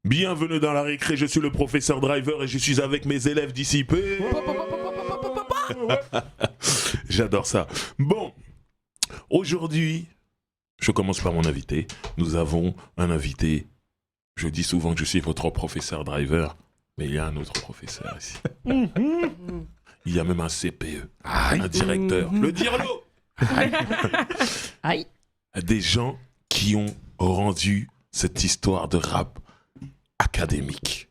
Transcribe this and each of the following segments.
Bienvenue dans la récré, je suis le professeur Driver et je suis avec mes élèves dissipés. J'adore ça. Bon, aujourd'hui, je commence par mon invité. Nous avons un invité. Je dis souvent que je suis votre professeur Driver, mais il y a un autre professeur ici. Il y a même un CPE, un directeur, le dirlo. Aïe. Des gens qui ont rendu cette histoire de rap académique.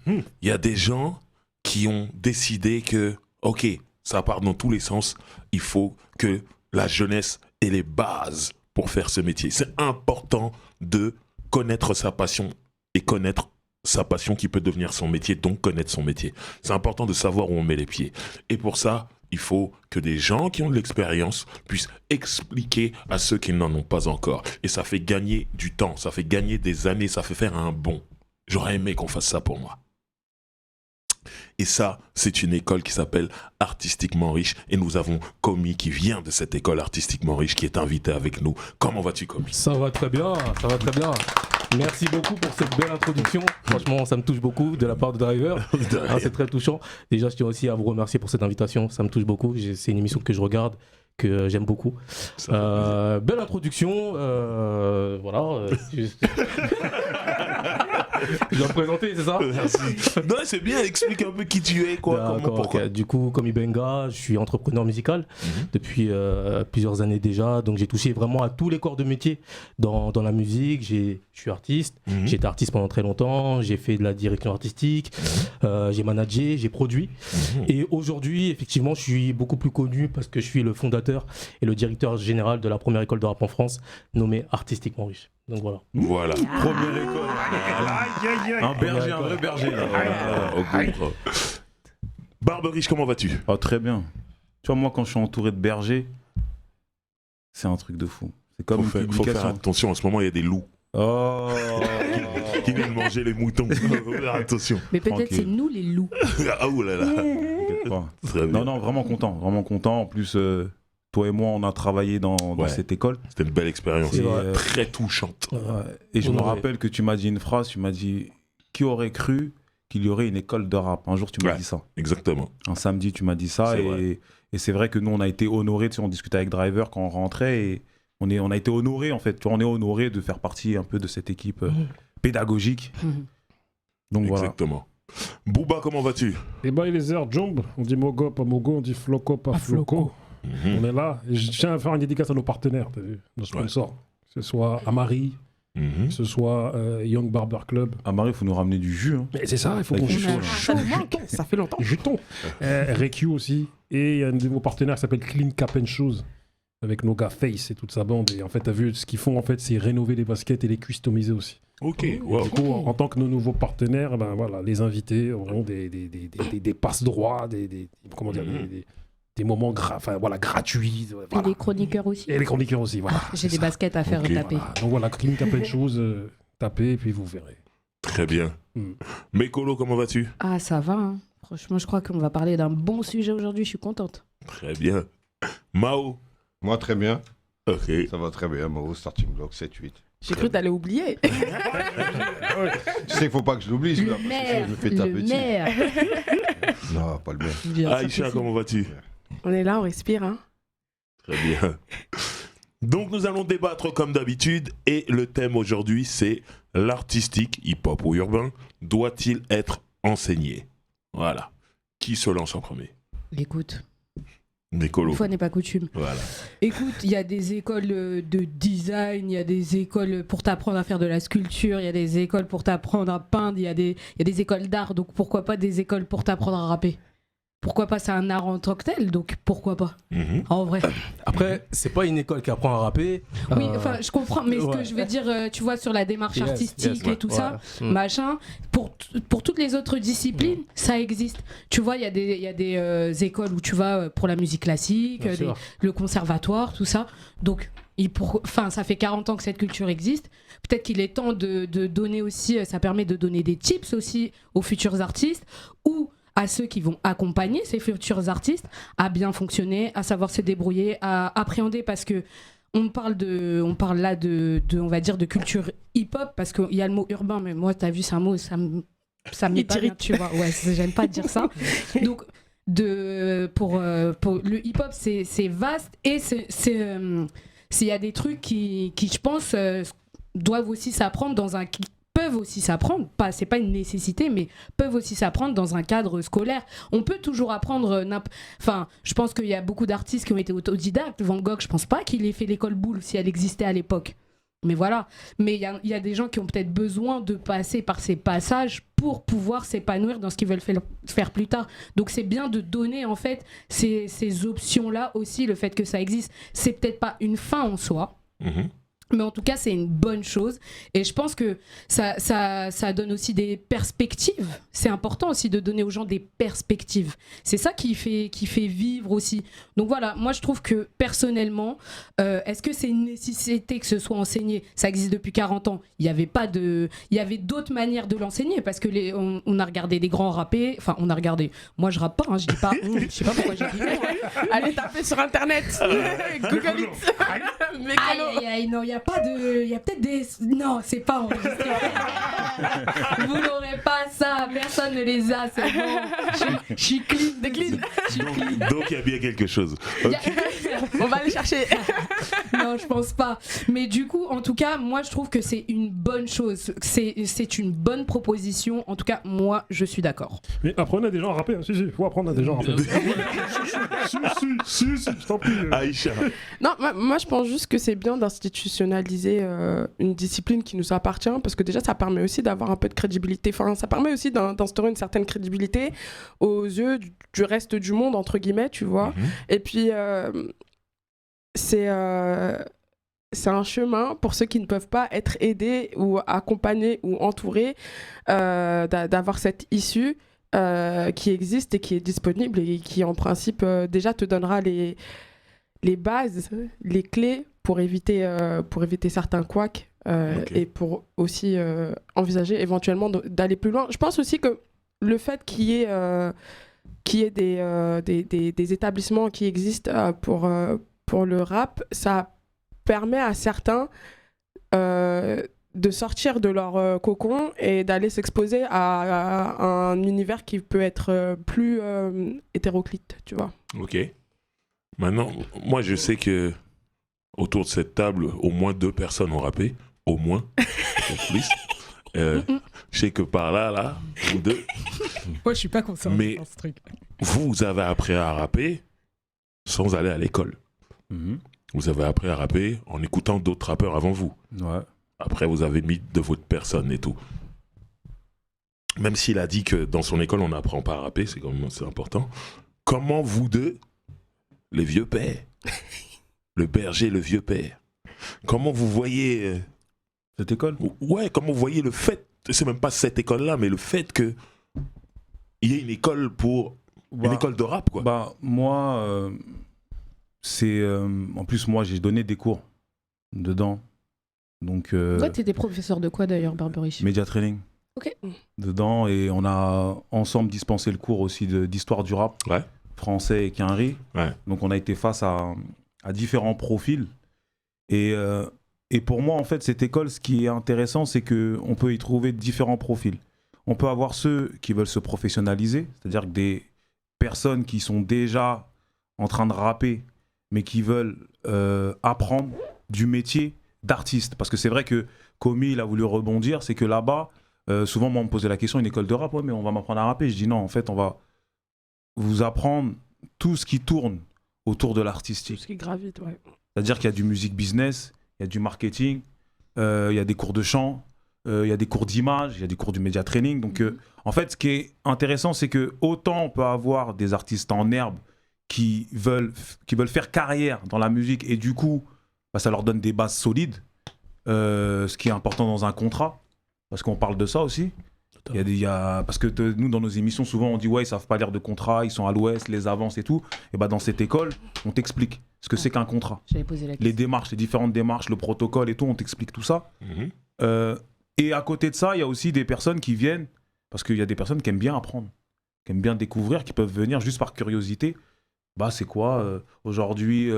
Il y a des gens qui ont décidé que, ok, ça part dans tous les sens, il faut que la jeunesse ait les bases pour faire ce métier. C'est important de connaître sa passion et connaître sa passion qui peut devenir son métier, donc connaître son métier. C'est important de savoir où on met les pieds. Et pour ça, il faut que des gens qui ont de l'expérience puissent expliquer à ceux qui n'en ont pas encore. Et ça fait gagner du temps, ça fait gagner des années, ça fait faire un bond. J'aurais aimé qu'on fasse ça pour moi. Et ça, c'est une école qui s'appelle Artistiquement Riche. Et nous avons Komi qui vient de cette école Artistiquement Riche qui est invité avec nous. Comment vas-tu, Komi ? Ça va très bien, ça va très bien. Merci beaucoup pour cette belle introduction. Franchement, ça me touche beaucoup de la part de Driver. C'est très touchant. Déjà, je tiens aussi à vous remercier pour cette invitation. Ça me touche beaucoup. C'est une émission que je regarde, que j'aime beaucoup. Belle introduction. Voilà. Je dois me présenter, c'est ça ? Merci. Non, c'est bien, explique un peu qui tu es, quoi, comment, pourquoi. Du coup, Komi Benga, je suis entrepreneur musical depuis plusieurs années déjà. Donc, j'ai touché vraiment à tous les corps de métier dans la musique. Je suis artiste. J'ai été artiste pendant très longtemps. J'ai fait de la direction artistique. J'ai managé, j'ai produit. Et aujourd'hui, effectivement, je suis beaucoup plus connu parce que je suis le fondateur et le directeur général de la première école de rap en France, nommée Artistiquement Riche. Donc voilà. Voilà. Première école. Un berger, un vrai berger. Barbe Riche, comment vas-tu ? Oh, très bien. Tu vois, moi, quand je suis entouré de bergers, c'est un truc de fou. C'est comme faut faire attention, en ce moment, il y a des loups. Oh. Qui viennent manger les moutons. Faut faire attention. Mais peut-être Tranquille. c'est nous les loups. Ah, ouh là là. T'inquiète pas. Très bien. Non, vraiment content. Vraiment content. En plus, toi et moi, on a travaillé dans cette école. C'était une belle expérience. C'est vrai. Très touchante. Et je me rappelle que tu m'as dit une phrase. Tu m'as dit, qui aurait cru qu'il y aurait une école de rap ? Un jour, tu m'as dit ça. Exactement. Un samedi, tu m'as dit ça. Et c'est vrai que nous, on a été honorés. Tu sais, on discutait avec Driver quand on rentrait. Et on a été honorés, en fait. Tu vois, on est honorés de faire partie un peu de cette équipe pédagogique. Donc Exactement. Booba, comment vas-tu ? Eh ben, les airs jump, on dit Mogo, pas Mogo, on dit Floco, pas Floco. On est là. Et je tiens à faire une dédicace à nos partenaires, t'as vu, nos sponsors. Que ce soit Amari, que ce soit Young Barber Club. Amari, il faut nous ramener du jus. Hein. Mais c'est ça, il faut qu'on Avec du chaud. Ça fait longtemps. Juton. RQ aussi. Et il y a un de nos partenaires qui s'appelle Clean Cap and Shoes. Avec nos gars Face et toute sa bande. Et en fait, t'as vu, ce qu'ils font, en fait, c'est rénover les baskets et les customiser aussi. Ok. Wow. Du coup, en tant que nos nouveaux partenaires, ben voilà, les invités auront des passes-droits, comment dire, des moments gratuits. Voilà. Et les chroniqueurs aussi. Et les chroniqueurs aussi, voilà. J'ai des baskets à faire taper. Voilà. Donc voilà, Clean Cap and Shoes, tapez et puis vous verrez. Très bien. Mécolo, comment vas-tu ? Ah, ça va. Hein. Franchement, je crois qu'on va parler d'un bon sujet aujourd'hui. Je suis contente. Très bien. Mao ? Moi, très bien. Ok. Ça va très bien. Mao, starting block 7-8. J'ai cru que t'allais oublier. Tu sais qu'il ne faut pas que je l'oublie, celui-là, parce que sinon je me fais taper dessus. Non, pas le maire. Aïcha, comment vas-tu ? On est là, on respire. Hein. Très bien. Donc nous allons débattre comme d'habitude et le thème aujourd'hui c'est l'artistique, hip-hop ou urbain, doit-il être enseigné ? Voilà. Qui se lance en premier ? Écoute, Mécolo. une fois n'est pas coutume. Voilà. Écoute, il y a des écoles de design, il y a des écoles pour t'apprendre à faire de la sculpture, il y a des écoles pour t'apprendre à peindre, il y a des écoles d'art, donc pourquoi pas des écoles pour t'apprendre à rapper ? Pourquoi pas ? C'est un art en tant que tel, donc pourquoi pas ? En vrai. Après, c'est pas une école qui apprend à rapper. Oui, enfin, je comprends, mais ce que je veux dire, tu vois, sur la démarche artistique et tout ça, machin, pour toutes les autres disciplines, ça existe. Tu vois, il y a des écoles où tu vas pour la musique classique, le conservatoire, tout ça. Donc, ça fait 40 ans que cette culture existe. Peut-être qu'il est temps de donner aussi, ça permet de donner des tips aussi aux futurs artistes ou à ceux qui vont accompagner ces futurs artistes à bien fonctionner, à savoir se débrouiller, à appréhender, parce que on parle là on va dire de culture hip-hop parce qu'il y a le mot urbain, mais moi t'as vu c'est un mot ça m'est pas bien, tu vois. Ouais, j'aime pas dire ça. Donc pour le hip-hop c'est vaste et il y a des trucs qui je pense doivent aussi s'apprendre peuvent aussi s'apprendre, c'est pas une nécessité, mais peuvent aussi s'apprendre dans un cadre scolaire. On peut toujours apprendre, je pense qu'il y a beaucoup d'artistes qui ont été autodidactes. Van Gogh, je pense pas qu'il ait fait l'école Boulle si elle existait à l'époque. Mais voilà. Mais il y a des gens qui ont peut-être besoin de passer par ces passages pour pouvoir s'épanouir dans ce qu'ils veulent faire plus tard. Donc c'est bien de donner en fait ces options-là aussi, le fait que ça existe. C'est peut-être pas une fin en soi. Mais en tout cas, c'est une bonne chose. Et je pense que ça donne aussi des perspectives. C'est important aussi de donner aux gens des perspectives. C'est ça qui fait vivre aussi. Donc voilà, moi je trouve que personnellement, est-ce que c'est une nécessité que ce soit enseigné ? Ça existe depuis 40 ans. Il y avait d'autres manières de l'enseigner parce que on a regardé des grands rappés. Enfin, on a regardé. Moi, je rappe pas. Je dis pas. Je sais pas pourquoi j'ai dit. Allez taper sur Internet. Google it. Aïe, non, il y a peut-être des... Non, c'est pas enregistré. Vous n'aurez pas ça, personne ne les a, c'est bon. Je suis clean. Donc il y a bien quelque chose. Okay. On va aller chercher. Non, je pense pas. Mais du coup, en tout cas, moi je trouve que c'est une bonne chose. C'est une bonne proposition. En tout cas, moi, je suis d'accord. Mais apprenez à des gens à rapper. Si, il faut apprendre à des gens à rapper. Si, je t'en prie. Aïcha. Non, moi je pense juste que c'est bien d'institutionnaliser une discipline qui nous appartient parce que déjà ça permet aussi d'avoir un peu de crédibilité. Enfin, ça permet aussi d'instaurer une certaine crédibilité aux yeux du reste du monde, entre guillemets, tu vois. Et puis, c'est un chemin pour ceux qui ne peuvent pas être aidés ou accompagnés ou entourés d'avoir cette issue qui existe et qui est disponible et qui, en principe, déjà te donnera les bases, les clés pour éviter certains couacs et pour aussi envisager éventuellement d'aller plus loin. Je pense aussi que le fait qu'il y ait des établissements qui existent pour le rap, ça permet à certains de sortir de leur cocon et d'aller s'exposer à un univers qui peut être plus hétéroclite, tu vois. Ok. Maintenant, moi je sais que autour de cette table, au moins 2 personnes ont rappé. Au moins. Plus. Je sais que par là, vous 2. Moi je suis pas concerné dans ce truc. Vous avez appris à rapper sans aller à l'école. Vous avez appris à rapper en écoutant d'autres rappeurs avant vous. Ouais. Après, vous avez mis de votre personne et tout. Même s'il a dit que dans son école, on n'apprend pas à rapper, c'est important. Comment vous 2, les vieux pères, le berger, le vieux père, comment vous voyez... cette école ? Ouais, comment vous voyez le fait, c'est même pas cette école-là, mais le fait qu'il y ait une école une école de rap, quoi. Moi, c'est... en plus, moi, j'ai donné des cours dedans. Donc, toi, t'étais professeur de quoi d'ailleurs, Barberich ? Media training. Ok. Dedans, et on a ensemble dispensé le cours aussi d'histoire du rap, français et quinri. Ouais. Donc on a été face à différents profils. Et pour moi, en fait, cette école, ce qui est intéressant, c'est qu'on peut y trouver différents profils. On peut avoir ceux qui veulent se professionnaliser, c'est-à-dire que des personnes qui sont déjà en train de rapper, mais qui veulent apprendre du métier d'artiste. Parce que c'est vrai que Komi, il a voulu rebondir, c'est que là-bas, souvent, moi, on me posait la question, une école de rap, ouais, mais on va m'apprendre à rapper. Je dis non, en fait, on va vous apprendre tout ce qui tourne autour de l'artistique. Tout ce qui gravite, ouais. C'est-à-dire qu'il y a du music business, il y a du marketing, il y a des cours de chant, il y a des cours d'image, il y a des cours du media training. Donc, en fait, ce qui est intéressant, c'est que autant on peut avoir des artistes en herbe qui veulent faire carrière dans la musique et du coup, ça leur donne des bases solides, ce qui est important dans un contrat, parce qu'on parle de ça aussi. Parce que nous, dans nos émissions, souvent, on dit ouais, ils savent pas lire de contrat, ils sont à l'ouest, les avances et tout. Et dans cette école, on t'explique ce que c'est qu'un contrat. J'avais posé la question. Les démarches, les différentes démarches, le protocole et tout, on t'explique tout ça. Et à côté de ça, il y a aussi des personnes qui viennent, parce qu'il y a des personnes qui aiment bien apprendre, qui aiment bien découvrir, qui peuvent venir juste par curiosité. C'est quoi aujourd'hui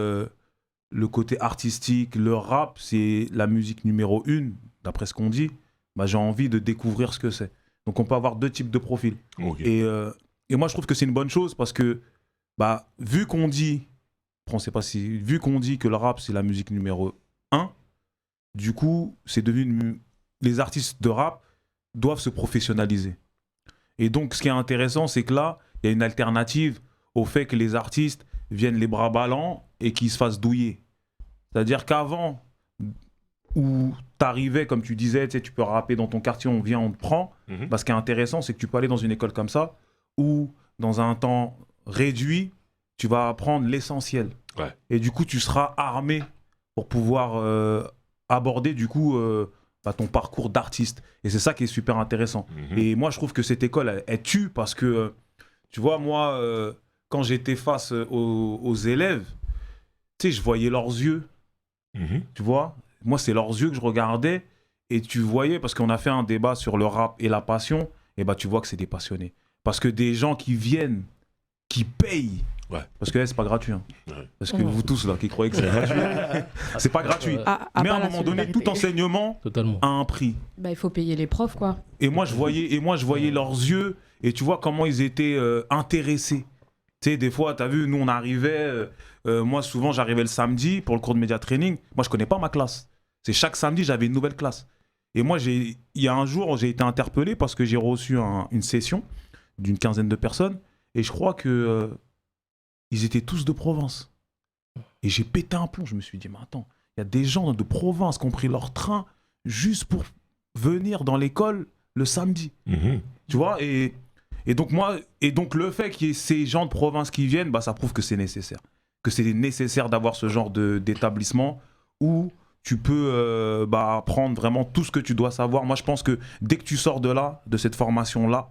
le côté artistique, le rap, c'est la musique numéro 1, d'après ce qu'on dit, bah, j'ai envie de découvrir ce que c'est. Donc on peut avoir 2 types de profils. Okay. Et moi je trouve que c'est une bonne chose parce que bah, vu qu'on dit que le rap c'est la musique numéro 1, du coup c'est devenu les artistes de rap doivent se professionnaliser. Et donc ce qui est intéressant, c'est que là il y a une alternative au fait que les artistes viennent les bras ballants et qu'ils se fassent douiller. C'est-à-dire qu'avant, où t'arrivais, comme tu disais, tu peux rapper dans ton quartier, on vient, on te prend. Bah, ce qui est intéressant, c'est que tu peux aller dans une école comme ça, où dans un temps réduit, tu vas apprendre l'essentiel. Ouais. Et du coup, tu seras armé pour pouvoir aborder du coup ton parcours d'artiste. Et c'est ça qui est super intéressant. Et moi, je trouve que cette école, elle tue parce que, tu vois, moi, quand j'étais face aux élèves, tu sais, je voyais leurs yeux. Tu vois, moi, c'est leurs yeux que je regardais et tu voyais, parce qu'on a fait un débat sur le rap et la passion, et bah tu vois que c'est des passionnés. Parce que des gens qui viennent, qui payent, parce que là, c'est pas gratuit. Hein. Parce que vous tous là qui croyez que c'est gratuit, c'est pas gratuit. Mais à un moment donné, tout enseignement a un prix. Bah, il faut payer les profs, quoi. Et moi, je voyais leurs yeux et tu vois comment ils étaient intéressés. Tu sais, des fois, tu as vu, nous, on arrivait. Moi, souvent, j'arrivais le samedi pour le cours de média training. Moi, je connais pas ma classe. C'est chaque samedi, j'avais une nouvelle classe. Et moi, il y a un jour, j'ai été interpellé parce que j'ai reçu une session d'une 15aine de personnes. Et je crois que ils étaient tous de Provence. Et j'ai pété un plomb. Je me suis dit, mais attends, il y a des gens de Provence qui ont pris leur train juste pour venir dans l'école le samedi. Tu vois, et donc le fait qu'il y ait ces gens de province qui viennent, bah, ça prouve que c'est nécessaire. Que c'est nécessaire d'avoir ce genre d'établissement où tu peux apprendre vraiment tout ce que tu dois savoir. Moi, je pense que dès que tu sors de là, de cette formation-là,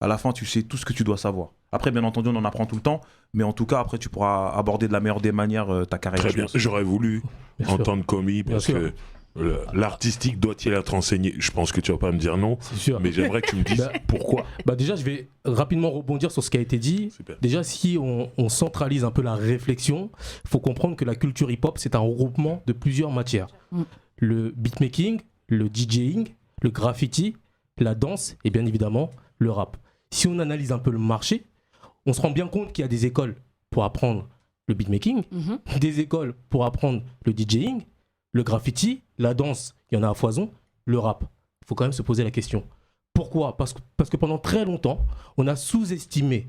à la fin, tu sais tout ce que tu dois savoir. Après, bien entendu, on en apprend tout le temps, mais en tout cas, après, tu pourras aborder de la meilleure des manières ta carrière. Très bien. J'aurais voulu entendre Komi parce que l'artistique doit-il être enseigné? Je pense que tu vas pas me dire non, mais j'aimerais que tu me dises pourquoi. Déjà, je vais rapidement rebondir sur ce qui a été dit. Super. Déjà, si on centralise un peu la réflexion, il faut comprendre que la culture hip-hop, c'est un regroupement de plusieurs matières. Le beatmaking, le DJing, le graffiti, la danse et bien évidemment le rap. Si on analyse un peu le marché, on se rend bien compte qu'il y a des écoles pour apprendre le beatmaking, des écoles pour apprendre le DJing, le graffiti, la danse, il y en a à foison, le rap. Il faut quand même se poser la question. Pourquoi ? Parce que pendant très longtemps, on a sous-estimé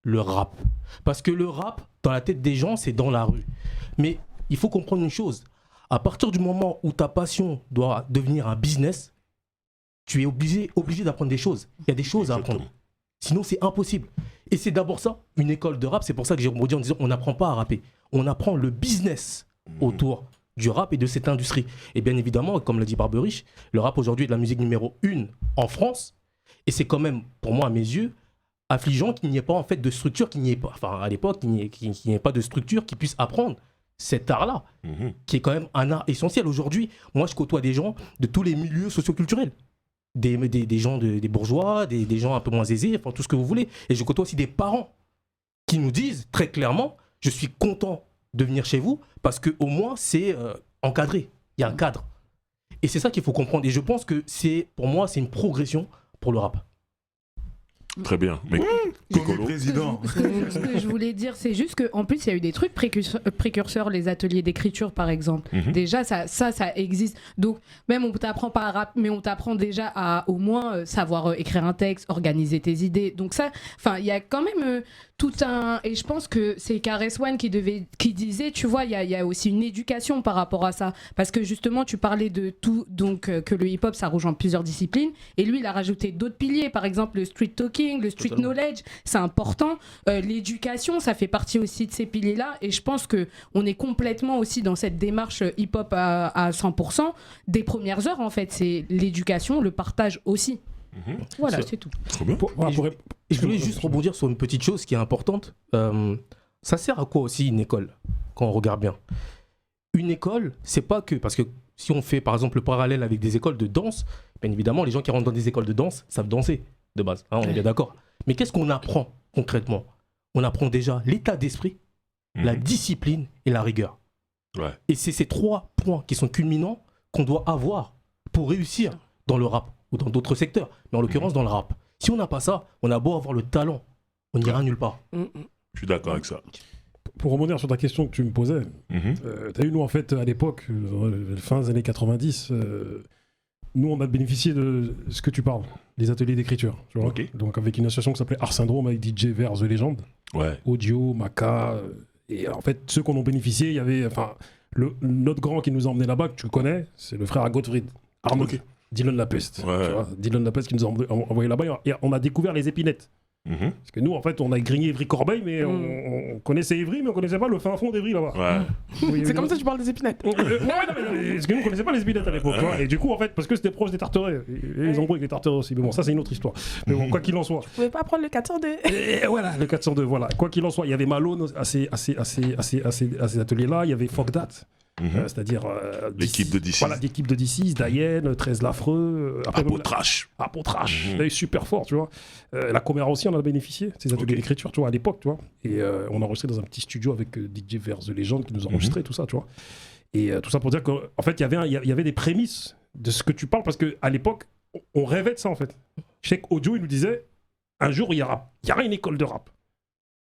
le rap. Parce que le rap, dans la tête des gens, c'est dans la rue. Mais il faut comprendre une chose. À partir du moment où ta passion doit devenir un business, tu es obligé d'apprendre des choses. Il y a des choses à apprendre. Sinon, c'est impossible. Et c'est d'abord ça, une école de rap. C'est pour ça que j'ai rebondi en disant on n'apprend pas à rapper. On apprend le business autour du rap et de cette industrie. Et bien évidemment, comme l'a dit Barberich, le rap aujourd'hui est de la musique numéro 1 en France. Et c'est quand même, pour moi, à mes yeux, affligeant qu'il n'y ait pas en fait de structure, à l'époque, qu'il n'y ait pas de structure qui puisse apprendre cet art-là, qui est quand même un art essentiel. Aujourd'hui, moi, je côtoie des gens de tous les milieux socioculturels. Des gens, des bourgeois, des gens un peu moins aisés, enfin tout ce que vous voulez. Et je côtoie aussi des parents qui nous disent très clairement, je suis content de venir chez vous parce qu'au moins c'est encadré, il y a un cadre. Et c'est ça qu'il faut comprendre. Et je pense que pour moi, c'est une progression pour le rap. Très bien. Mais président. Ce que je voulais dire, c'est juste qu'en plus, il y a eu des trucs précurseurs, les ateliers d'écriture, par exemple. Déjà, ça existe. Donc, même on t'apprend pas à rap, mais on t'apprend déjà à au moins savoir écrire un texte, organiser tes idées. Donc ça, il y a quand même tout un... Et je pense que c'est KRS-One qui disait, tu vois, il y a aussi une éducation par rapport à ça. Parce que justement, tu parlais de tout, donc que le hip-hop, ça rejoint plusieurs disciplines. Et lui, il a rajouté d'autres piliers, par exemple le street talking, le street knowledge, c'est important. L'éducation, ça fait partie aussi de ces piliers-là. Et je pense qu'on est complètement aussi dans cette démarche hip-hop à 100%. Des premières heures, en fait, c'est l'éducation, le partage aussi. Voilà, c'est tout. Trop bien. Je voulais juste rebondir sur une petite chose qui est importante. Ça sert à quoi aussi une école, quand on regarde bien ? Une école, c'est pas que... Parce que si on fait, par exemple, le parallèle avec des écoles de danse, bien évidemment, les gens qui rentrent dans des écoles de danse savent danser, de base. Hein, on est bien d'accord. Mais qu'est-ce qu'on apprend concrètement ? On apprend déjà l'état d'esprit, la discipline et la rigueur. Ouais. Et c'est ces 3 points qui sont culminants qu'on doit avoir pour réussir dans le rap ou dans d'autres secteurs, mais en l'occurrence dans le rap. Si on n'a pas ça, on a beau avoir le talent, on n'ira nulle part. Je suis d'accord avec ça. Pour rebondir sur ta question que tu me posais, t'as vu, nous, en fait, à l'époque, fin des années 90, nous, on a bénéficié de ce que tu parles, les ateliers d'écriture. Tu vois. Donc, avec une association qui s'appelait Art Syndrome, avec DJ Vers The Legend, Audio, Maca. Et en fait, ceux qu'on ont bénéficié, il y avait. Enfin, notre grand qui nous a emmené là-bas, que tu le connais, c'est le frère à Gottfried, Arnaud, Dylan Lapeste. Tu vois, Dylan Lapeste qui nous a envoyé là-bas. Et on a découvert les épinettes. Parce que nous, en fait, on a grigné Évry-Corbeil, mais on connaissait Évry, mais on connaissait pas le fin fond d'Évry là-bas. C'est comme ça que tu parles des épinettes. Parce que nous, on connaissait pas les épinettes à l'époque. Et du coup, en fait, parce que c'était proche des Tarterets. Et ils ont avec les Tarterets aussi. Mais bon, ça, c'est une autre histoire. Mais bon, quoi qu'il en soit. Tu pouvais pas prendre le 402. Et voilà, le 402, voilà. Quoi qu'il en soit, il y avait Malone à ces ateliers-là. Il y avait Fuck That. C'est-à-dire l'équipe de D6. Voilà, l'équipe de D6, Diane, 13 Lafreux. Apotrash. Super fort, tu vois. La Coméra aussi, on en a bénéficié, ces ateliers d'écriture, tu vois, à l'époque, tu vois. Et on a enregistré dans un petit studio avec DJ Vers The Legend qui nous a enregistré, tout ça, tu vois. Et tout ça pour dire qu'en fait, il y avait des prémices de ce que tu parles, parce qu'à l'époque, on rêvait de ça, en fait. Cheikh Audio, il nous disait, un jour, il y aura une école de rap.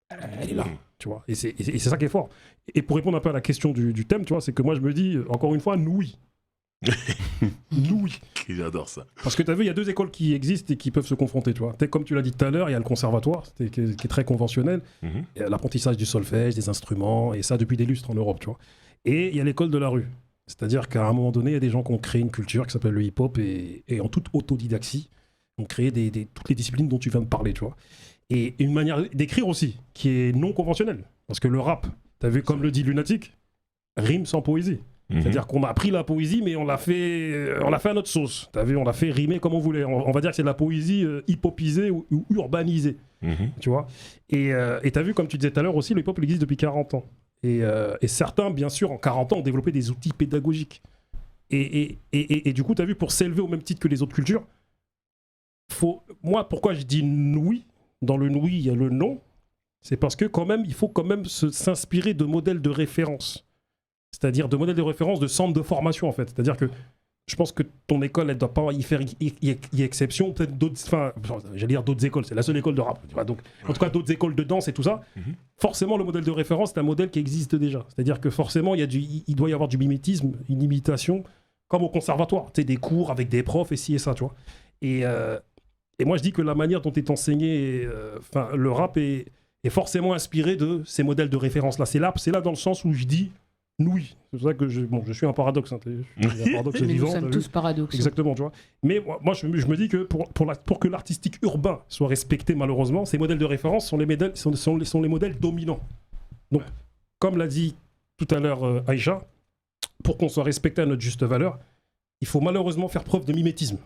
Elle est là, tu vois. Et c'est ça qui est fort. Et pour répondre un peu à la question du thème, tu vois, c'est que moi, je me dis, encore une fois, nous, oui. J'adore ça. Parce que tu as vu, il y a 2 écoles qui existent et qui peuvent se confronter, tu vois. Comme tu l'as dit tout à l'heure, il y a le conservatoire, qui est très conventionnel, l'apprentissage du solfège, des instruments, et ça depuis des lustres en Europe, tu vois. Et il y a l'école de la rue. C'est-à-dire qu'à un moment donné, il y a des gens qui ont créé une culture qui s'appelle le hip-hop et en toute autodidaxie, ont créé toutes les disciplines dont tu viens de parler, tu vois. Et une manière d'écrire aussi, qui est non conventionnelle. Parce que le rap, tu as vu, comme le dit Lunatic, rime sans poésie. C'est-à-dire qu'on a pris la poésie, mais on l'a fait à notre sauce. Tu as vu, on l'a fait rimer comme on voulait. On va dire que c'est de la poésie hip-hopisée ou urbanisée. Tu vois. Et tu as vu, comme tu disais tout à l'heure aussi, le hip-hop existe depuis 40 ans. Et certains, bien sûr, en 40 ans, ont développé des outils pédagogiques. Et du coup, tu as vu, pour s'élever au même titre que les autres cultures, moi, pourquoi je dis oui? Dans le oui, il y a le non. C'est parce que quand même, il faut quand même s'inspirer de modèles de référence. C'est-à-dire de modèles de référence, de centres de formation, en fait. C'est-à-dire que je pense que ton école, elle ne doit pas y faire y exception. Peut-être d'autres, enfin, j'allais dire d'autres écoles, c'est la seule école de rap. Tu vois, donc, en tout cas, d'autres écoles de danse et tout ça. Forcément, le modèle de référence, c'est un modèle qui existe déjà. C'est-à-dire que forcément, il doit y avoir du mimétisme, une imitation, comme au conservatoire. Tu sais, des cours avec des profs et ci et ça, tu vois. Et moi, je dis que la manière dont est enseigné le rap est forcément inspiré de ces modèles de référence-là. C'est là dans le sens où je dis oui. C'est pour ça que je suis un paradoxe. Un paradoxe mais vivant. Nous sommes tous paradoxes. Exactement, tu vois. Mais moi, je me dis que pour que l'artistique urbain soit respecté, malheureusement, ces modèles de référence sont les modèles dominants. Donc, comme l'a dit tout à l'heure Aïcha, pour qu'on soit respecté à notre juste valeur, il faut malheureusement faire preuve de mimétisme.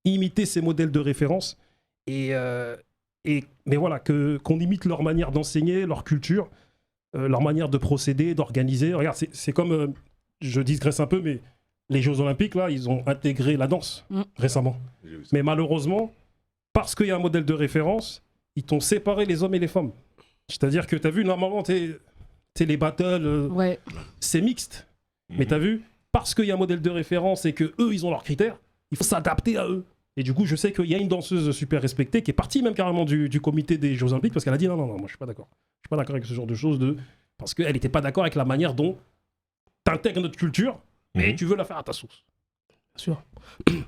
Imiter ces modèles de référence mais voilà, qu'on imite leur manière d'enseigner, leur culture, leur manière de procéder, d'organiser. Regarde, c'est comme, je digresse un peu, mais les Jeux Olympiques, là, ils ont intégré la danse récemment. Mais malheureusement, parce qu'il y a un modèle de référence, ils t'ont séparé les hommes et les femmes. C'est-à-dire que tu as vu, normalement, les battles, c'est mixte. Mais tu as vu, parce qu'il y a un modèle de référence et que eux ils ont leurs critères, il faut s'adapter à eux. Et du coup, je sais qu'il y a une danseuse super respectée qui est partie même carrément du comité des Jeux Olympiques parce qu'elle a dit non, moi je suis pas d'accord. Je suis pas d'accord avec ce genre de choses parce qu'elle n'était pas d'accord avec la manière dont tu intègres notre culture et tu veux la faire à ta sauce. Bien sûr.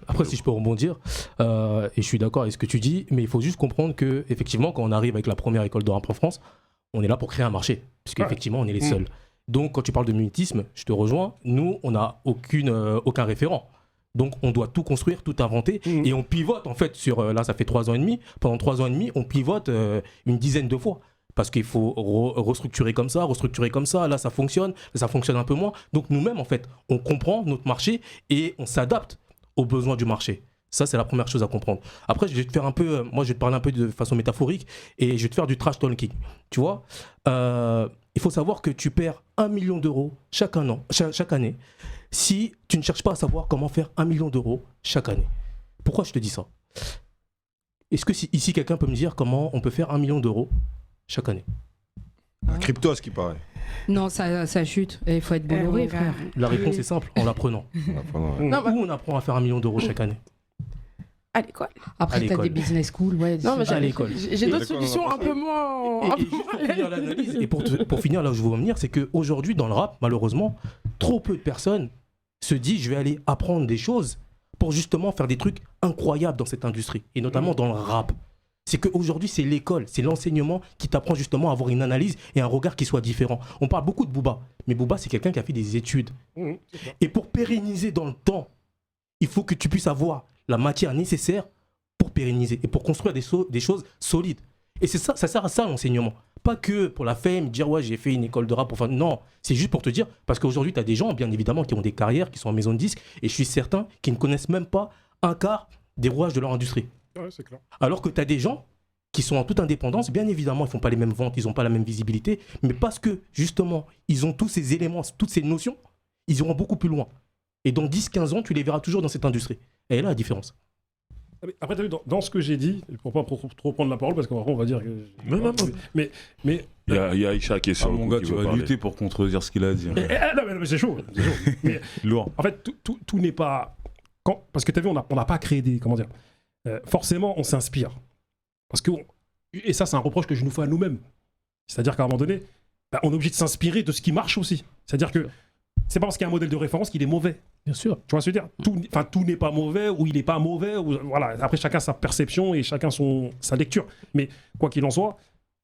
Après, si je peux rebondir, et je suis d'accord avec ce que tu dis, mais il faut juste comprendre que effectivement, quand on arrive avec la première école de rap en France, on est là pour créer un marché, puisqu'effectivement, on est les seuls. Donc, quand tu parles de mimétisme, je te rejoins. Nous, on n'a aucun référent. Donc, on doit tout construire, tout inventer. Et on pivote, en fait, là, ça fait 3 ans et demi. Pendant 3 ans et demi, on pivote une dizaine de fois. Parce qu'il faut restructurer comme ça. Là, ça fonctionne un peu moins. Donc, nous-mêmes, en fait, on comprend notre marché et on s'adapte aux besoins du marché. Ça, c'est la première chose à comprendre. Après, je vais te parler un peu de façon métaphorique et je vais te faire du trash talking. Tu vois, il faut savoir que tu perds 1 million d'euros chaque année si tu ne cherches pas à savoir comment faire 1 million d'euros chaque année. Pourquoi je te dis ça? Est-ce que ici, quelqu'un peut me dire comment on peut faire 1 million d'euros chaque année? La crypto, à ce qui paraît. Non, ça chute. Il faut être Bolloré, frère. La réponse est simple, en l'apprenant. Où on apprend à faire 1 million d'euros chaque année. À l'école. Après, t'as des business schools, ouais. Non, mais à l'école. J'ai d'autres solutions un peu moins. Et pour finir là où je veux en venir, c'est qu'aujourd'hui, dans le rap, malheureusement, trop peu de personnes se disent je vais aller apprendre des choses pour justement faire des trucs incroyables dans cette industrie, et notamment dans le rap. C'est qu'aujourd'hui, c'est l'école, c'est l'enseignement qui t'apprend justement à avoir une analyse et un regard qui soit différent. On parle beaucoup de Booba, mais Booba, c'est quelqu'un qui a fait des études. Et pour pérenniser dans le temps, il faut que tu puisses avoir la matière nécessaire pour pérenniser et pour construire des choses solides. Et c'est ça sert à ça l'enseignement. Pas que pour la fame, dire ouais j'ai fait une école de rap pour faire... Non, c'est juste pour te dire, parce qu'aujourd'hui tu as des gens bien évidemment qui ont des carrières, qui sont en maison de disques, et je suis certain qu'ils ne connaissent même pas un quart des rouages de leur industrie. Ouais, c'est clair. Alors que tu as des gens qui sont en toute indépendance, bien évidemment ils font pas les mêmes ventes, ils n'ont pas la même visibilité, mais parce que justement ils ont tous ces éléments, toutes ces notions, ils iront beaucoup plus loin. Et dans 10-15 ans, tu les verras toujours dans cette industrie. Et là, la différence. Après, tu as vu, dans ce que j'ai dit, pour pas trop prendre la parole, parce qu'après, on va dire que... Non. Mais... Il y a Aïcha qui est sur le mon coup gars, qui tu veut vas parler. lutter pour contredire ce qu'il a dit. Non, mais c'est chaud. Mais, Lourd. en fait, tout n'est pas... Parce que tu as vu, on n'a pas créé des... Comment dire forcément, on s'inspire. Parce que... Et ça, c'est un reproche que je nous fais à nous-mêmes. C'est-à-dire qu'à un moment donné, on est obligé de s'inspirer de ce qui marche aussi. C'est-à dire que c'est pas parce qu'il y a un modèle de référence qu'il est mauvais. Bien sûr. Tu vois ce que je veux dire ? Tout n'est pas mauvais ou il n'est pas mauvais. Voilà. Après, chacun sa perception et chacun sa lecture. Mais quoi qu'il en soit,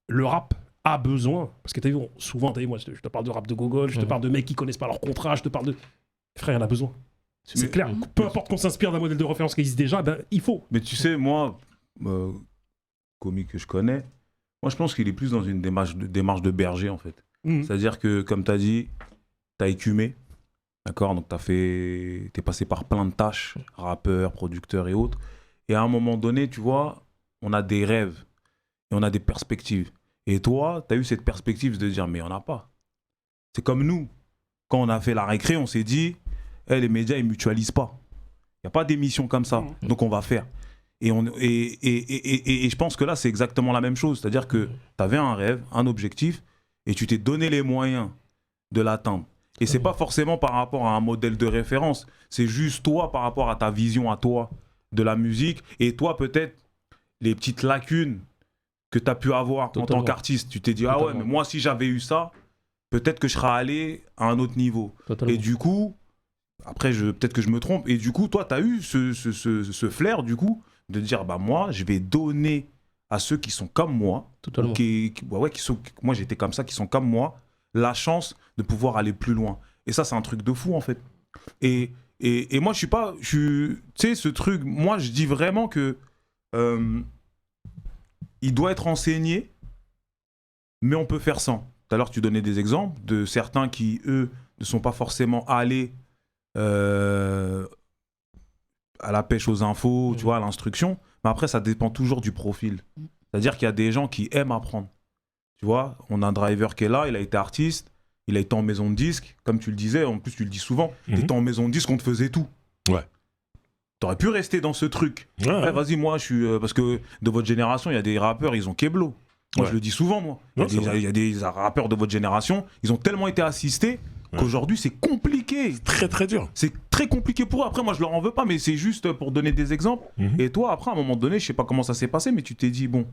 le rap a besoin. Parce que tu as vu, souvent, moi, je te parle de rap de Gogol, je te parle de mecs qui connaissent pas leur contrat, je te parle de... Frère, il en a besoin. C'est clair. Peu importe qu'on s'inspire d'un modèle de référence qui existe déjà, il faut. Mais tu sais, moi, comique que je connais, moi, je pense qu'il est plus dans une démarche de berger, en fait. C'est-à-dire que, comme tu as dit, tu as écumé. D'accord, donc t'es passé par plein de tâches, rappeur, producteur et autres. Et à un moment donné, tu vois, on a des rêves et on a des perspectives. Et toi, t'as eu cette perspective de dire, mais on n'a pas. C'est comme nous. Quand on a fait la récré, on s'est dit, les médias, ils mutualisent pas. Il n'y a pas d'émission comme ça. Donc on va faire. Et je pense que là, c'est exactement la même chose. C'est-à-dire que t'avais un rêve, un objectif, et tu t'es donné les moyens de l'atteindre. Et c'est pas forcément par rapport à un modèle de référence, c'est juste toi par rapport à ta vision à toi de la musique, et toi peut-être les petites lacunes que tu as pu avoir en tant qu'artiste. Tu t'es dit, ah ouais, mais moi si j'avais eu ça, peut-être que je serais allé à un autre niveau. Et du coup, après peut-être que je me trompe, et du coup toi tu as eu ce flair du coup de dire, bah moi je vais donner à ceux qui sont comme moi, moi j'étais comme ça, qui sont comme moi, la chance de pouvoir aller plus loin. Et ça, c'est un truc de fou, en fait. Et moi, tu sais, ce truc, moi, je dis vraiment que il doit être enseigné, mais on peut faire sans. Tout à l'heure, tu donnais des exemples de certains qui, eux, ne sont pas forcément allés à la pêche aux infos, tu vois, à l'instruction. Mais après, ça dépend toujours du profil. C'est-à-dire qu'il y a des gens qui aiment apprendre. Tu vois, on a un driver qui est là, il a été artiste, il a été en maison de disque, comme tu le disais, en plus tu le dis souvent, t'étais en maison de disque, on te faisait tout. Ouais. T'aurais pu rester dans ce truc. Ouais. Vas-y, moi je suis... parce que de votre génération, il y a des rappeurs, ils ont Keblo. Moi je le dis souvent, moi. Il y a des rappeurs de votre génération, ils ont tellement été assistés qu'aujourd'hui c'est compliqué. C'est très très dur. C'est très compliqué pour eux. Après, moi je leur en veux pas, mais c'est juste pour donner des exemples. Et toi, après, à un moment donné, je sais pas comment ça s'est passé, mais tu t'es dit, bon...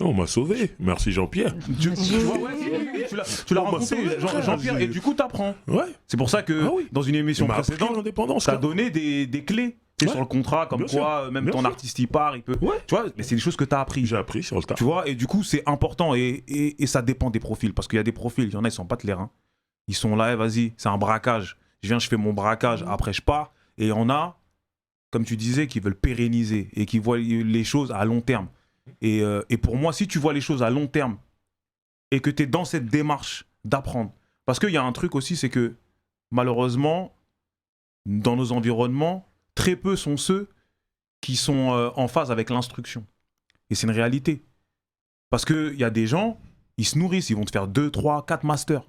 On m'a sauvé, merci Jean-Pierre. Tu l'as rencontré, Jean-Pierre, et du coup t'apprends. Ouais. C'est pour ça que dans une émission précédente, t'as donné des clés sur le contrat, comme quoi même ton artiste y part, il peut. Tu vois, mais c'est des choses que t'as appris. J'ai appris sur le tas. Tu vois, et du coup c'est important et ça dépend des profils, parce qu'il y a des profils, il y en a ils sont pas de l'air. Ils sont là, vas-y, c'est un braquage. Je fais mon braquage, après je pars. Et il y en a, comme tu disais, qui veulent pérenniser et qui voient les choses à long terme. Et pour moi, si tu vois les choses à long terme et que tu es dans cette démarche d'apprendre, parce qu'il y a un truc aussi, c'est que malheureusement, dans nos environnements, très peu sont ceux qui sont en phase avec l'instruction. Et c'est une réalité. Parce qu'il y a des gens, ils se nourrissent, ils vont te faire 2, 3, 4 masters.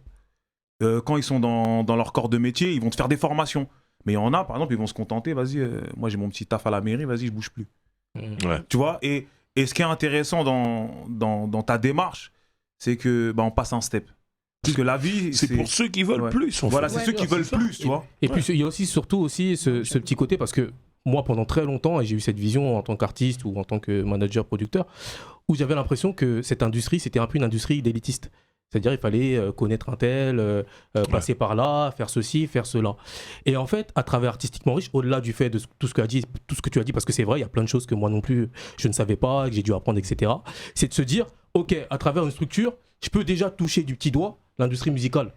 Quand ils sont dans leur corps de métier, ils vont te faire des formations. Mais il y en a, par exemple, ils vont se contenter, vas-y, moi j'ai mon petit taf à la mairie, vas-y, je bouge plus. Ouais. Tu vois, et ce qui est intéressant dans ta démarche, c'est que on passe un step. Parce que la vie, c'est pour ceux qui veulent plus. Voilà, c'est ceux qui veulent plus, tu vois. Et puis il y a aussi, surtout aussi ce petit côté, parce que moi, pendant très longtemps, et j'ai eu cette vision en tant qu'artiste ou en tant que manager, producteur, où j'avais l'impression que cette industrie, c'était un peu une industrie d'élitiste. C'est-à-dire, il fallait connaître un tel, passer par là, faire ceci, faire cela. Et en fait, à travers Artistiquement Riche, au-delà du fait de tout ce que tu as dit, parce que c'est vrai, il y a plein de choses que moi non plus, je ne savais pas, que j'ai dû apprendre, etc. C'est de se dire, ok, à travers une structure, je peux déjà toucher du petit doigt l'industrie musicale.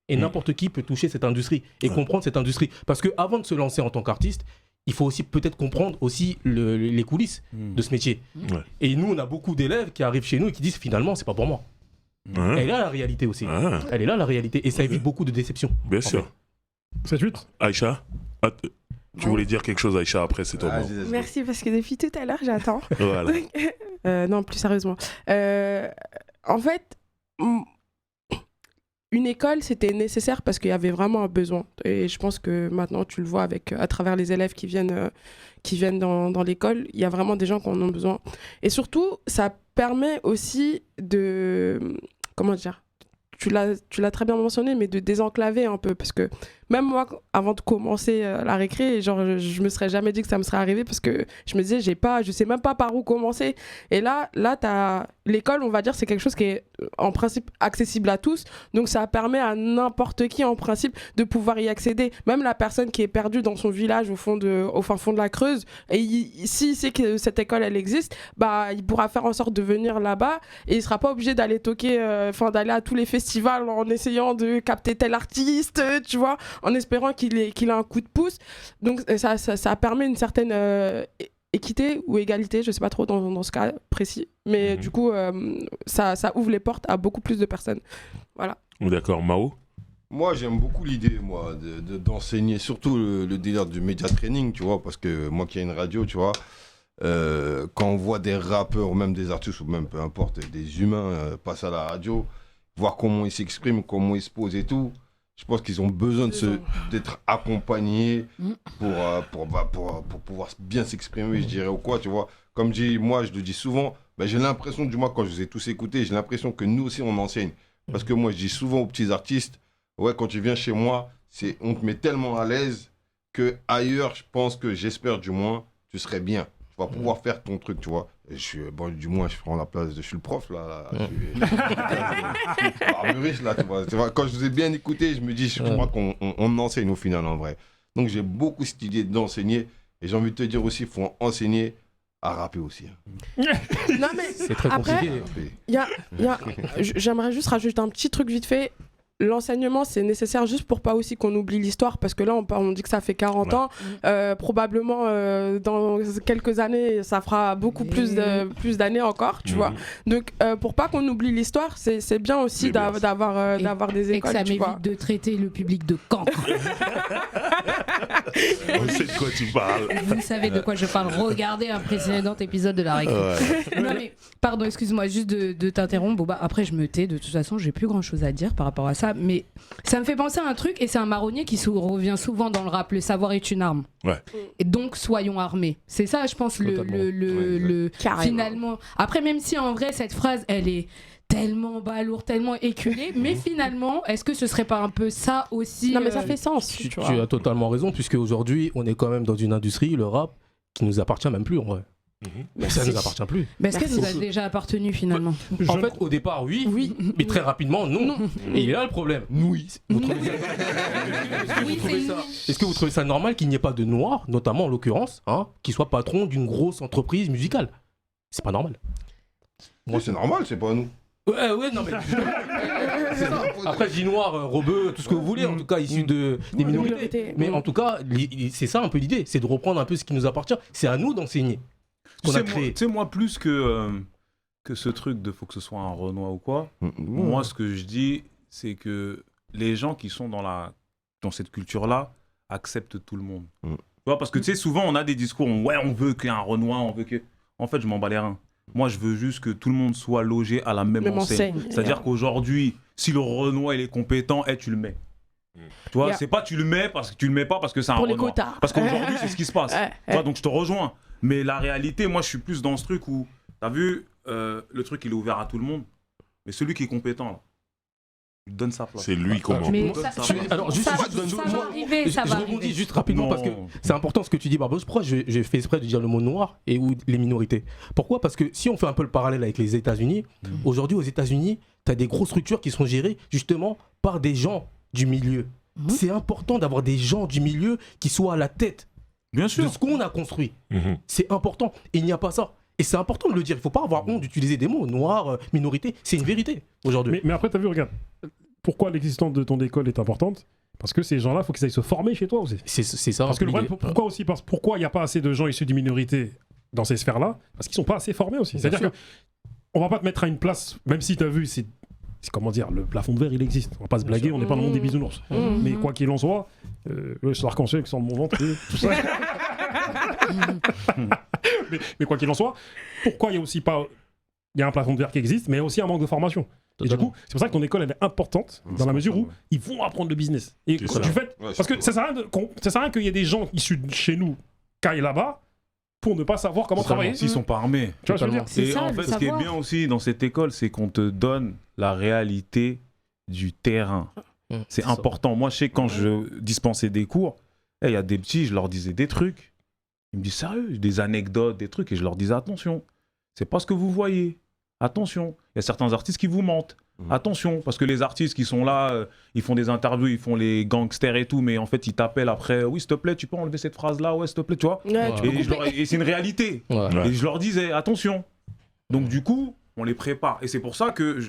Et n'importe qui peut toucher cette industrie et comprendre cette industrie. Parce qu'avant de se lancer en tant qu'artiste, il faut aussi peut-être comprendre aussi les coulisses de ce métier. Et nous, on a beaucoup d'élèves qui arrivent chez nous et qui disent, finalement, c'est pas pour moi. Elle est là la réalité aussi. Elle est là la réalité et ça évite beaucoup de déceptions. Bien sûr. 7-8. Aïcha, tu voulais dire quelque chose, Aïcha, après c'est toi. Merci parce que depuis tout à l'heure j'attends. Voilà. Non, plus sérieusement. En fait, une école c'était nécessaire parce qu'il y avait vraiment un besoin. Et je pense que maintenant tu le vois à travers les élèves qui viennent dans l'école, il y a vraiment des gens qui en ont besoin. Et surtout, ça permet aussi de... Comment dire ? Tu l'as très bien mentionné, mais de désenclaver un peu. Parce que même moi, avant de commencer la récré, genre, je me serais jamais dit que ça me serait arrivé parce que je me disais, je sais même pas par où commencer. Et là l'école, on va dire, c'est quelque chose qui est en principe accessible à tous. Donc ça permet à n'importe qui, en principe, de pouvoir y accéder. Même la personne qui est perdue dans son village au fin fond de la Creuse, et s'il sait que cette école, elle existe, bah, il pourra faire en sorte de venir là-bas et il sera pas obligé d'aller d'aller à tous les festivals en essayant de capter tel artiste, tu vois, en espérant qu'il ait un coup de pouce. Donc ça permet une certaine équité ou égalité, je sais pas trop dans ce cas précis, mais du coup ça ouvre les portes à beaucoup plus de personnes. Voilà. D'accord, Mao? Moi, j'aime beaucoup l'idée, d'enseigner, surtout le délire du média training, tu vois, parce que moi qui ai une radio, tu vois, quand on voit des rappeurs, ou même des artistes, ou même peu importe, des humains passer à la radio, voir comment ils s'expriment, comment ils se posent et tout, je pense qu'ils ont besoin d'être accompagnés pour pouvoir bien s'exprimer, je dirais, ou quoi, tu vois. Comme moi, je le dis souvent, j'ai l'impression, du moins, quand je vous ai tous écoutés, j'ai l'impression que nous aussi, on enseigne. Parce que moi, je dis souvent aux petits artistes, ouais, quand tu viens chez moi, on te met tellement à l'aise qu'ailleurs, j'espère du moins, tu serais bien. Tu vas pouvoir faire ton truc, tu vois. Et du moins, je prends la place je suis le prof, là. Je suis riche, là, tu vois. Quand je vous ai bien écouté, je me dis, je crois qu'on enseigne au final, en vrai. Donc, j'ai beaucoup cette idée d'enseigner. Et j'ai envie de te dire aussi, il faut enseigner à rapper aussi. Non, mais c'est très compliqué. J'aimerais juste rajouter un petit truc vite fait. L'enseignement, c'est nécessaire juste pour pas aussi qu'on oublie l'histoire, parce que là, on dit que ça fait 40 ans. Probablement, dans quelques années, ça fera beaucoup plus d'années encore, tu vois. Donc, pour pas qu'on oublie l'histoire, c'est bien aussi d'avoir des écoles, et que ça m'évite de traiter le public de cancre. On sait de quoi tu parles. Vous savez de quoi je parle. Regardez un précédent épisode de la récré. Non mais, pardon, excuse-moi, juste de t'interrompre. Bon, après, je me tais. De toute façon, j'ai plus grand-chose à dire par rapport à ça. Mais ça me fait penser à un truc, et c'est un marronnier qui revient souvent dans le rap. Le savoir est une arme. Ouais. Et donc, soyons armés. C'est ça, je pense, finalement. Après, même si en vrai, cette phrase, elle est tellement balourde, tellement éculée, mais finalement, est-ce que ce serait pas un peu ça aussi? Non, mais ça fait sens. Tu as totalement raison, puisque aujourd'hui, on est quand même dans une industrie, le rap, qui nous appartient même plus en vrai. Mais ça ne nous appartient plus. Mais est-ce qu'elle nous a déjà appartenu finalement? En fait, au départ, oui, mais très rapidement, non. Et il y a le problème. Est-ce que vous trouvez ça normal qu'il n'y ait pas de noirs, notamment en l'occurrence, qui soit patron d'une grosse entreprise musicale? C'est pas normal. Moi, c'est normal, c'est pas nous. Ouais, non mais... Après, je dis noir, rebeu, tout ce que vous voulez, en tout cas issu des minorités. Mais en tout cas, c'est ça un peu l'idée, c'est de reprendre un peu ce qui nous appartient. C'est à nous d'enseigner. Tu sais, moi, plus que ce truc de faut que ce soit un Renoir ou quoi, moi, ce que je dis, c'est que les gens qui sont dans cette culture-là acceptent tout le monde. Tu vois, parce que tu sais, souvent, on a des discours, on veut qu'il y ait un Renoir, on veut que... En fait, je m'en bats les reins. Moi, je veux juste que tout le monde soit logé à la même enseigne. C'est-à-dire qu'aujourd'hui, si le Renoir il est compétent, tu le mets. Tu vois, c'est pas tu le mets parce que tu le mets pas parce que c'est un Renoir. Parce qu'aujourd'hui, c'est ce qui se passe. Tu vois, donc je te rejoins. Mais la réalité, moi, je suis plus dans ce truc où, t'as vu, le truc il est ouvert à tout le monde. Mais celui qui est compétent, là, donne sa place. C'est lui comment. Mais Alors, juste, ça va arriver, ça je va rebondis arriver. juste rapidement parce que c'est important ce que tu dis, Barbos. Pourquoi j'ai fait exprès de dire le mot noir et ou les minorités? Pourquoi? Parce que si on fait un peu le parallèle avec les États-Unis, aujourd'hui aux États-Unis, tu as des grosses structures qui sont gérées justement par des gens du milieu. C'est important d'avoir des gens du milieu qui soient à la tête Bien sûr. de ce qu'on a construit. C'est important. Et il n'y a pas ça. Et c'est important de le dire. Il ne faut pas avoir honte d'utiliser des mots. Noir, minorité, c'est une vérité aujourd'hui. Mais après, tu as vu, regarde, pourquoi l'existence de ton école est importante? Parce que ces gens-là, il faut qu'ils aillent se former chez toi aussi. C'est ça. Parce que le problème, pourquoi il n'y a pas assez de gens issus des minorités dans ces sphères-là? Parce qu'ils ne sont pas assez formés aussi. C'est-à-dire qu'on ne va pas te mettre à une place, même si tu as vu, c'est comment dire, le plafond de verre, il existe. On va pas se blaguer, on n'est pas dans le monde des bisounours. Mais quoi qu'il en soit, le arc-en-ciel qui sort de mon ventre, tout ça. mais quoi qu'il en soit, pourquoi il y a aussi pas... Il y a un plafond de verre qui existe, mais il y a aussi un manque de formation. Et du coup, c'est pour ça que ton école, elle est importante dans la mesure où ils vont apprendre le business. Et du fait, parce que ça sert à rien qu'il y ait des gens issus de chez nous qui aillent là-bas pour ne pas savoir comment travailler. S'ils sont pas armés. Tu vois ce que je veux dire? Et en fait, ce qui est bien aussi dans cette école, c'est qu'on te donne la réalité du terrain. C'est important. Moi, je sais, quand je dispensais des cours, il y a des petits, je leur disais des trucs. Ils me disent sérieux, des anecdotes, des trucs, et je leur disais attention, c'est pas ce que vous voyez. Attention, il y a certains artistes qui vous mentent. Attention, parce que les artistes qui sont là, ils font des interviews, ils font les gangsters et tout, mais en fait, ils t'appellent après, oui, s'il te plaît, tu peux enlever cette phrase-là, ouais, s'il te plaît, tu vois. Et c'est une réalité. Et je leur disais, attention. Donc, du coup, on les prépare. Et c'est pour ça que,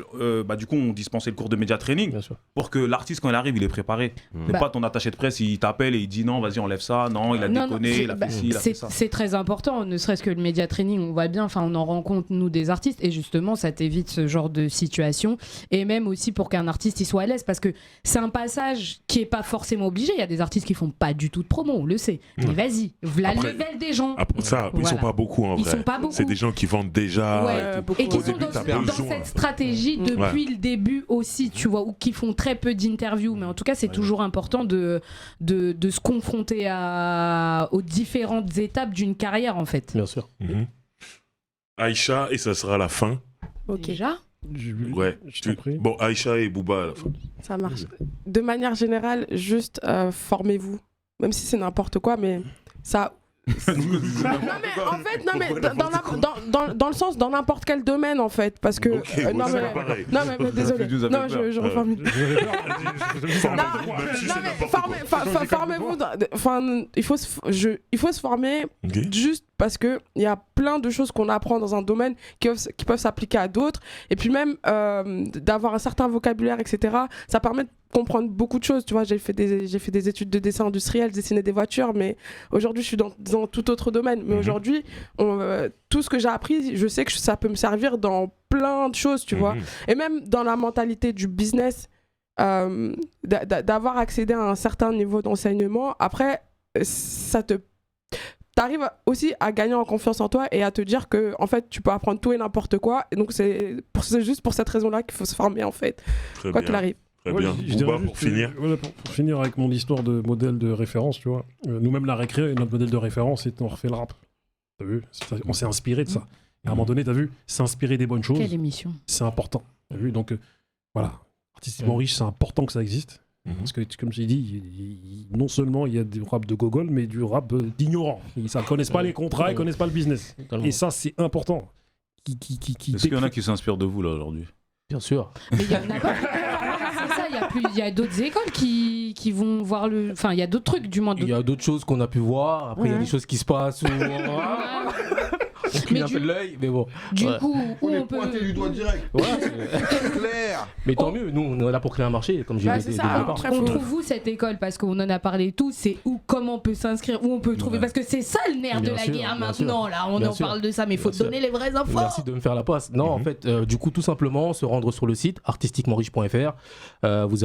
du coup, on dispensait le cours de média training pour que l'artiste, quand il arrive, il est préparé. Mais pas ton attaché de presse, il t'appelle et il dit non, vas-y, enlève ça, non, il a déconné, il a fait ci, il a fait ça. C'est très important, ne serait-ce que le média training, on voit bien, on en rencontre, nous, des artistes, et justement, ça t'évite ce genre de situation. Et même aussi pour qu'un artiste, il soit à l'aise, parce que c'est un passage qui n'est pas forcément obligé. Il y a des artistes qui font pas du tout de promo, on le sait. Mais vas-y, voilà le level des gens. Après ça, ils sont pas beaucoup en vrai. Ils sont pas beaucoup. C'est des gens qui vendent déjà. Et qui sont dans cette stratégie depuis le début aussi, tu vois, ou qui font très peu d'interviews, mais en tout cas c'est toujours important de se confronter aux différentes étapes d'une carrière en fait. Bien sûr. Aïcha, et ça sera la fin. Déjà Ouais. Bon, Aïcha et Booba à la fin. Ça marche. De manière générale, juste formez-vous, même si c'est n'importe quoi, mais ça... non mais dans le sens, dans n'importe quel domaine en fait, parce que mais désolé, non je reformule. Formez-vous, enfin il faut se former juste parce que il y a plein de choses qu'on apprend dans un domaine qui peuvent s'appliquer à d'autres, et puis même d'avoir un certain vocabulaire, etc. Ça permet de comprendre beaucoup de choses, tu vois. J'ai fait des études de dessin industriel, dessiner des voitures, mais aujourd'hui je suis dans tout autre domaine. Mais aujourd'hui, tout ce que j'ai appris, je sais que ça peut me servir dans plein de choses, tu vois. Et même dans la mentalité du business, d'avoir accédé à un certain niveau d'enseignement, après, t'arrives aussi à gagner en confiance en toi et à te dire que en fait tu peux apprendre tout et n'importe quoi, et donc c'est juste pour cette raison-là qu'il faut se former en fait, quoi qu'il arrive. Très bien. Booba, pour finir. Pour finir avec mon histoire de modèle de référence, tu vois. Nous-mêmes, la récré, notre modèle de référence, c'est on refait le rap. T'as vu? On s'est inspiré de ça. Et à un moment donné, t'as vu, s'inspirer des bonnes choses. Quelle émission. C'est important. T'as vu? Donc, voilà. Artistiquement riche, c'est important que ça existe. Parce que, comme j'ai dit, non seulement il y a du rap de gogol, mais du rap d'ignorants. Ils ne connaissent pas les contrats, ils ne connaissent pas le business. Totalement. Et ça, c'est important. Est-ce qu'il y en a qui s'inspirent de vous, là, aujourd'hui? Bien sûr. Mais il y en a pas. C'est ça, il y a d'autres écoles qui vont voir le... Enfin, il y a d'autres trucs, du moins. Il y a d'autres choses qu'on a pu voir. Après, il y a des choses qui se passent. On cligne un peu de l'œil, mais bon. Du coup, où on peut pointer du doigt direct. Ouais, c'est clair. Mais tant mieux, nous, on est là pour créer un marché, comme j'ai dit dès le départ. On trouve où cette école? Parce qu'on en a parlé tous, c'est où, comment on peut s'inscrire, où on peut trouver. Parce que c'est ça le nerf de la guerre maintenant. Là, on en parle de ça, mais il faut donner les vraies infos. Merci de me faire la passe. Non, en fait, du coup, tout simplement, se rendre sur le site artistiquementriche.fr. Vous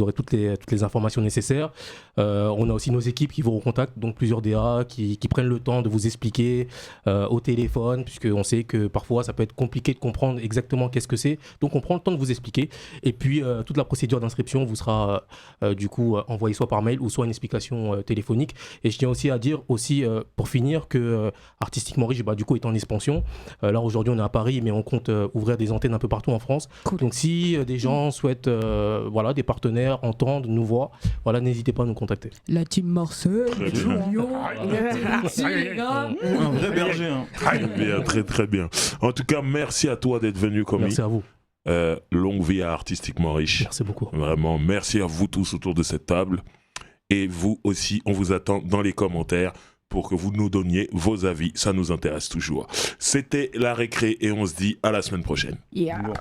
aurez toutes les informations nécessaires. On a aussi nos équipes qui vous recontactent, donc plusieurs DA qui prennent le temps de vous expliquer au téléphone, téléphone, puisqu'on sait que parfois ça peut être compliqué de comprendre exactement qu'est-ce que c'est. Donc on prend le temps de vous expliquer. Et puis toute la procédure d'inscription vous sera du coup envoyée soit par mail ou soit une explication téléphonique. Et je tiens aussi à dire pour finir que Artistiquement Riche du coup est en expansion. Là aujourd'hui on est à Paris, mais on compte ouvrir des antennes un peu partout en France. Cool. Donc si des gens souhaitent des partenaires entendre, nous voir, n'hésitez pas à nous contacter. La team Marseille, Lyon, les gars. Un vrai berger. Très bien, très bien. En tout cas, merci à toi d'être venu, Komi. Merci à vous. Longue vie à Artistiquement Riche. Merci beaucoup. Vraiment, merci à vous tous autour de cette table. Et vous aussi, on vous attend dans les commentaires pour que vous nous donniez vos avis. Ça nous intéresse toujours. C'était La Récré et on se dit à la semaine prochaine. Yeah. Bon.